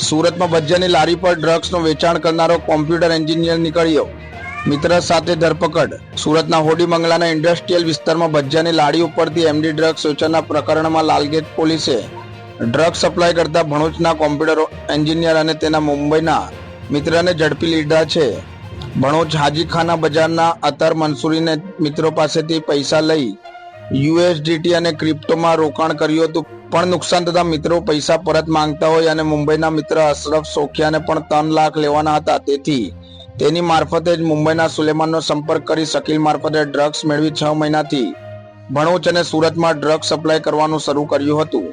સુરતમાં ભજીયાની લારી પર ડ્રગ્સનું વેચાણ કરનારો કોમ્પ્યુટર એન્જિનિયર નીકળ્યો, મિત્ર સાથે ધરપકડ. સુરતના હોડી બંગલાના ઇન્ડસ્ટ્રીયલ વિસ્તારમાં ભજીયાની લારી ઉપરથી એમડી ડ્રગ્સ વેચાણના પ્રકરણમાં લાલગેટ પોલીસે ડ્રગ્સ સપ્લાય કરતા ભણોજના કોમ્પ્યુટર એન્જિનિયર અને તેના મુંબઈના મિત્રને ઝડપી લીધા છે. ભણોજ હાજીખાના બજારના અતર મંસૂરીને મિત્રો પાસેથી પૈસા લઈ યુએસડીટી અને ક્રિપ્ટોમાં રોકાણ કર્યું હતું, પણ નુકસાન થતા મિત્રો પૈસા પરત માંગતા હોય અને મુંબઈના મિત્ર અશરફ સોખિયાને પણ 3 લાખ લેવાના હતા. તેથી તેની મારફતે જ મુંબઈના સુલેમાનનો સંપર્ક કરી શકીલ મારફતે ડ્રગ્સ મેળવી 6 મહિનાથી ભણોજ અને સુરતમાં ડ્રગ્સ સપ્લાય કરવાનું શરૂ કર્યું હતું.